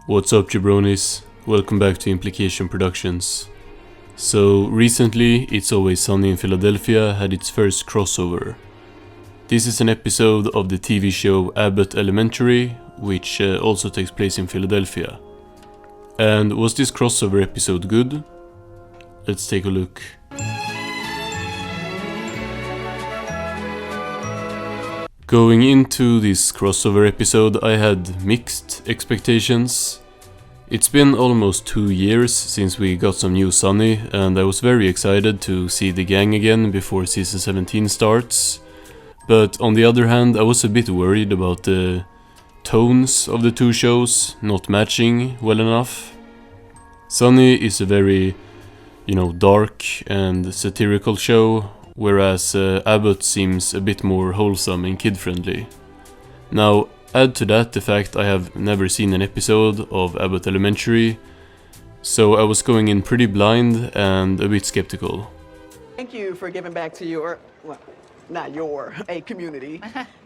What's up, jabronis? Welcome back to Implication Productions. So, recently, It's Always Sunny in Philadelphia had its first crossover. This is an episode of the TV show Abbott Elementary, which also takes place in Philadelphia. And was this crossover episode good? Let's take a look. Going into this crossover episode, I had mixed expectations. It's been almost 2 years since we got some new Sunny, and I was very excited to see the gang again before season 17 starts. But on the other hand, I was a bit worried about the tones of the two shows not matching well enough. Sunny is a very, dark and satirical show, whereas Abbott seems a bit more wholesome and kid-friendly. Now, add to that the fact I have never seen an episode of Abbott Elementary, so I was going in pretty blind and a bit skeptical. Thank you for giving back to a community.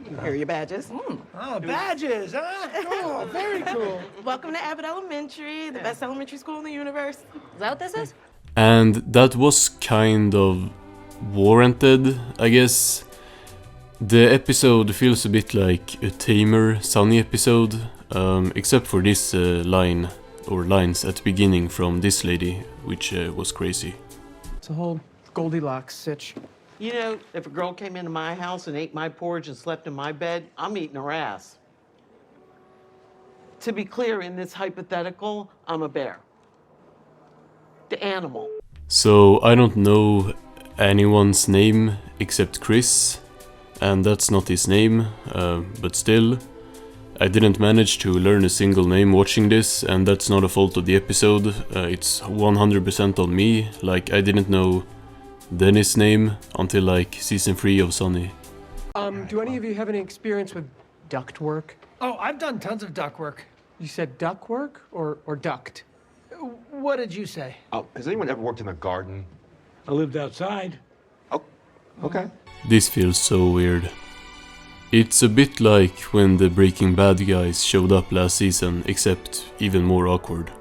Here are your badges. Oh, badges, huh? Cool, very cool. Welcome to Abbott Elementary, the best elementary school in the universe. Is that what this is? And that was kind of warranted, I guess. The episode feels a bit like a tamer Sunny episode, except for this line or lines at the beginning from this lady, which was crazy. It's a whole Goldilocks sitch. You know, if a girl came into my house and ate my porridge and slept in my bed, I'm eating her ass. To be clear, in this hypothetical, I'm a bear. The animal. So I don't know anyone's name except Chris, and that's not his name, but still, I didn't manage to learn a single name watching this, and that's not a fault of the episode. It's 100% on me. Like, I didn't know Dennis' name until like season 3 of Sunny. Do any of you have any experience with duct work? Oh, I've done tons of duck work. You said duck work or duct? What did you say? Oh, has anyone ever worked in a garden? I lived outside. Oh, okay. This feels so weird. It's a bit like when the Breaking Bad guys showed up last season, except even more awkward.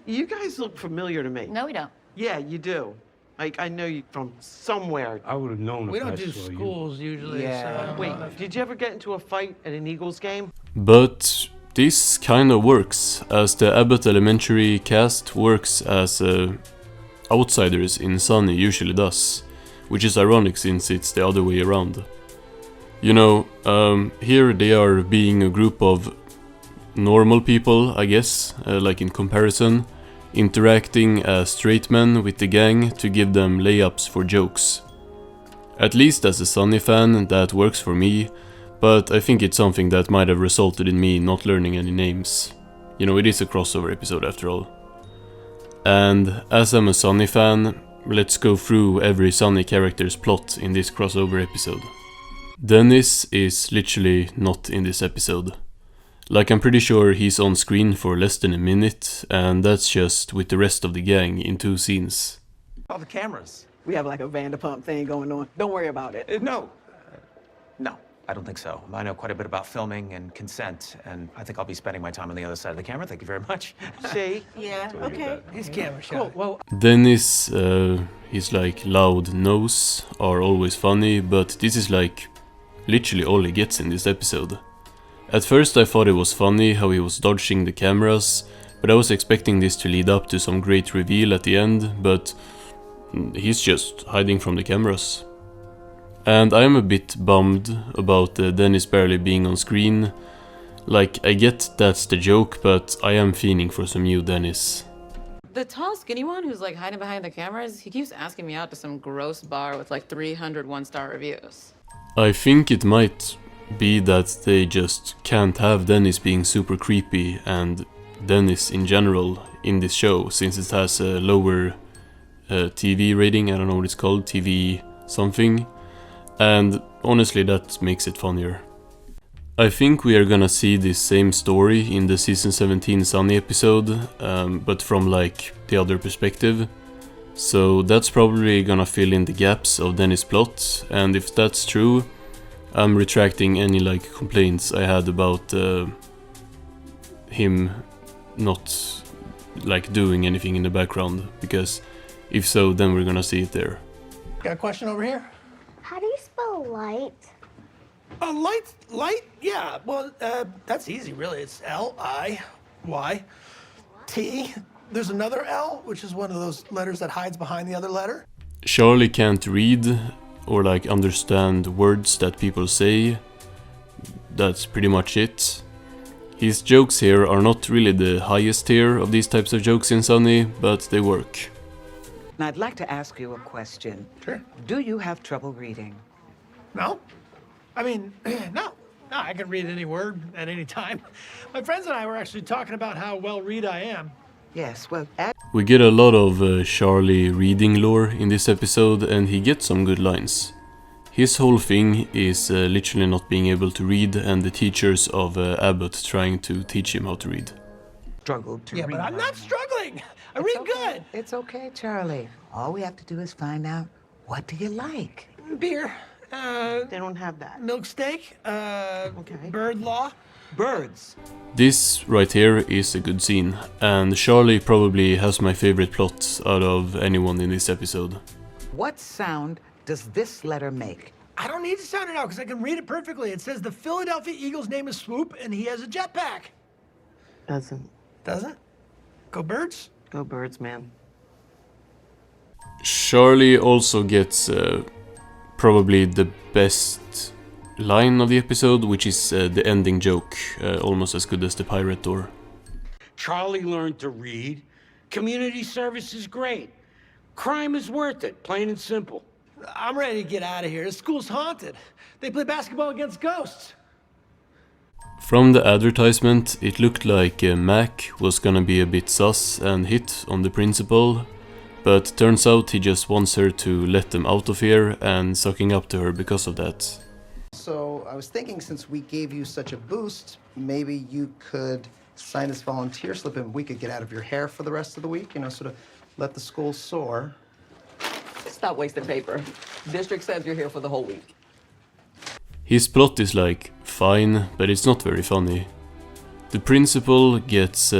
You guys look familiar to me. No, we don't. Yeah, you do. Like, I know you from somewhere. I would have known We if don't I do saw you. schools usually. Yeah. So. Wait, did you ever get into a fight at an Eagles game? But this kind of works, as the Abbott Elementary cast works as outsiders in Sunny usually does, which is ironic since it's the other way around. Here they are being a group of normal people, I guess, like in comparison, interacting as straight men with the gang to give them layups for jokes. At least as a Sunny fan, that works for me, but I think it's something that might have resulted in me not learning any names. It is a crossover episode after all. And as I'm a Sunny fan, let's go through every Sunny character's plot in this crossover episode. Dennis is literally not in this episode. Like, I'm pretty sure he's on screen for less than a minute, and that's just with the rest of the gang in 2 scenes. All the cameras. We have like a Vanderpump thing going on. Don't worry about it. No, I don't think so. I know quite a bit about filming and consent, and I think I'll be spending my time on the other side of the camera. Thank you very much. See? Yeah, okay. He's camera shy. Cool. Well, Dennis, his like loud nose are always funny, but this is like literally all he gets in this episode. At first I thought it was funny how he was dodging the cameras, but I was expecting this to lead up to some great reveal at the end, but he's just hiding from the cameras. And I am a bit bummed about Dennis barely being on screen. Like, I get that's the joke, but I am fiending for some new Dennis. The tall, skinny one who's like hiding behind the cameras, he keeps asking me out to some gross bar with like 300 one-star reviews. I think it might be that they just can't have Dennis being super creepy and Dennis in general in this show, since it has a lower TV rating. I don't know what it's called, TV something, and honestly that makes it funnier. I think we are gonna see this same story in the season 17 Sunny episode, but from like the other perspective. So that's probably gonna fill in the gaps of Dennis' plot, and if that's true, I'm retracting any like complaints I had about him not like doing anything in the background, because if so, then we're gonna see it there. Got a question over here? How do you spell light? Light? Yeah, well, that's easy, really. It's L-I-Y-T. There's another L, which is one of those letters that hides behind the other letter. Charlie can't read or like understand words that people say. That's pretty much it. His jokes here are not really the highest tier of these types of jokes in Sunny, but they work. Now, I'd like to ask you a question. Sure. Do you have trouble reading? No. I mean, no. No, I can read any word at any time. My friends and I were actually talking about how well read I am. Yes, well, We get a lot of Charlie reading lore in this episode, and he gets some good lines. His whole thing is literally not being able to read, and the teachers of Abbott trying to teach him how to read. struggled to Yeah, read. but I'm not struggling. I read good. It's okay, Charlie. All we have to do is find out, what do you like? Beer. They don't have that. Milk steak. Bird law. Birds. This right here is a good scene, and Charlie probably has my favorite plot out of anyone in this episode. What sound does this letter make? I don't need to sound it out because I can read it perfectly. It says the Philadelphia Eagles' name is Swoop, and he has a jetpack. Doesn't. Doesn't? Go Birds? Go Birds, man. Charlie also gets probably the best line of the episode, which is the ending joke, almost as good as the pirate door. Charlie learned to read. Community service is great. Crime is worth it, plain and simple. I'm ready to get out of here. This school's haunted. They play basketball against ghosts. From the advertisement, it looked like Mac was gonna be a bit sus and hit on the principal, but turns out he just wants her to let them out of here and sucking up to her because of that. So I was thinking, since we gave you such a boost, maybe you could sign this volunteer slip and we could get out of your hair for the rest of the week, you know, sort of let the school soar. Stop wasting paper. District says you're here for the whole week. His plot is like fine, but it's not very funny. The principal gets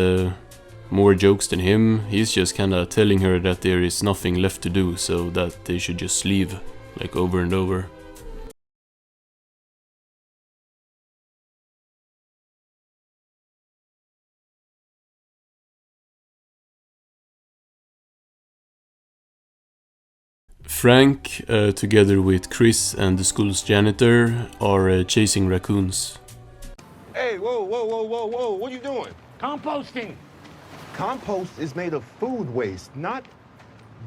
more jokes than him. He's just kinda telling her that there is nothing left to do, so that they should just leave, like over and over. Frank, together with Chris and the school's janitor, are chasing raccoons. Hey, whoa, what are you doing? Composting. Compost is made of food waste, not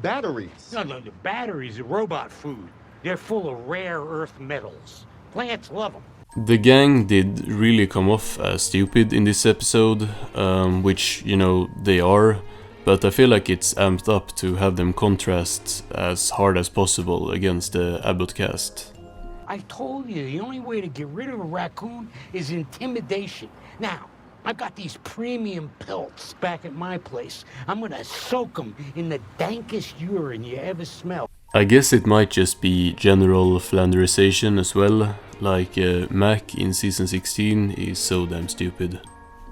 batteries. No, the batteries are robot food. They're full of rare earth metals. Plants love them. The gang did really come off as stupid in this episode, which, you know, they are, but I feel like it's amped up to have them contrast as hard as possible against the Abbott cast. I told you, the only way to get rid of a raccoon is intimidation. Now, I've got these premium pelts back at my place. I'm gonna soak them in the dankest urine you ever smell. I guess it might just be general Flanderization as well, like Mac in season 16 is so damn stupid.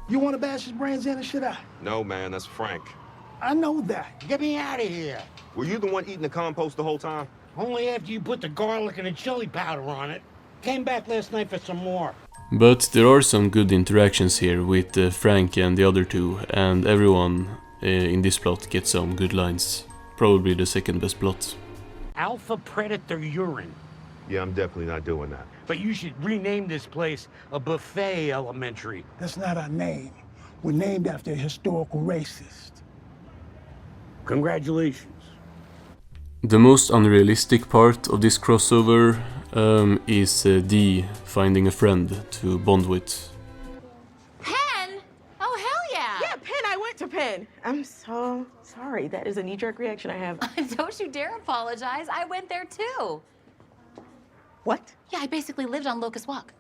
You want to bash his brains in and shit out? No, man, that's Frank. I know that. Get me out of here. Were you the one eating the compost the whole time? Only after you put the garlic and the chili powder on it. Came back last night for some more. But there are some good interactions here with Frank and the other two, and everyone in this plot gets some good lines. Probably the second best plot. Alpha predator urine. Yeah, I'm definitely not doing that. But you should rename this place a buffet elementary. That's not our name. We're named after a historical racist. Congratulations. The most unrealistic part of this crossover is Dee finding a friend to bond with. Penn? Oh, hell yeah! Yeah, Penn, I went to Penn. I'm so sorry. That is a knee-jerk reaction I have. Don't you dare apologize. I went there too. What? Yeah, I basically lived on Locust Walk.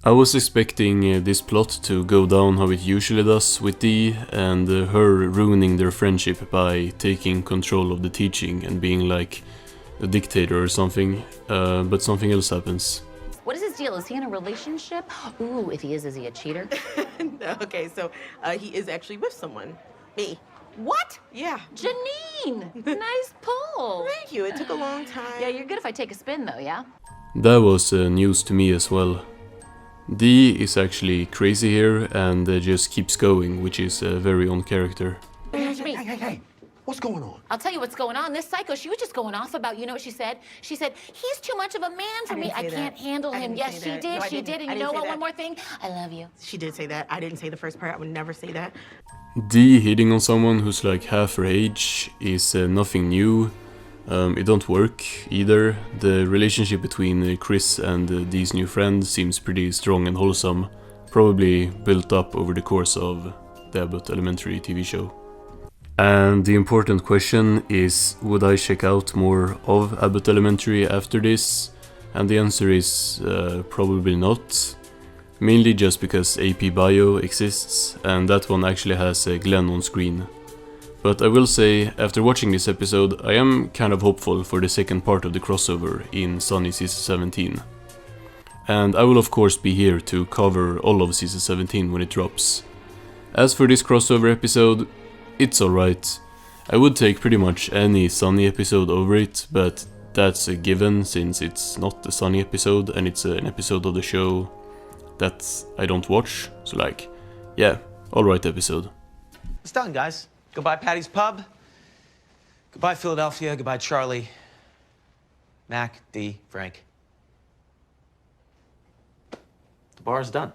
I was expecting this plot to go down how it usually does with Dee and her ruining their friendship by taking control of the teaching and being like a dictator or something, but something else happens. What is his deal? Is he in a relationship? Ooh, if he is he a cheater? Okay, so he is actually with someone. Me. What? Yeah. Janine! Nice pull. Thank you. It took a long time. Yeah, you're good if I take a spin, though, yeah? That was news to me as well. Dee is actually crazy here and just keeps going, which is very on character. Hey, what's going on? I'll tell you what's going on. This psycho, she was just going off about, you know what she said? She said, he's too much of a man for me. I can't handle him. Yes, she did. She did. And you know what? One more thing. I love you. She did say that. I didn't say the first part. I would never say that. Dee hitting on someone who's like half her age is nothing new. It don't work either. The relationship between Chris and Dee's new friend seems pretty strong and wholesome, probably built up over the course of the Abbott Elementary TV show. And the important question is, would I check out more of Abbott Elementary after this? And the answer is probably not. Mainly just because AP Bio exists, and that one actually has Glenn on screen. But I will say, after watching this episode, I am kind of hopeful for the second part of the crossover in Sunny Season 17. And I will of course be here to cover all of Season 17 when it drops. As for this crossover episode, it's alright. I would take pretty much any Sunny episode over it, but that's a given since it's not a Sunny episode and it's an episode of the show that I don't watch. So like, yeah, alright episode. It's done, guys. Goodbye, Patty's Pub. Goodbye, Philadelphia. Goodbye, Charlie. Mac, Dee, Frank. The bar's done.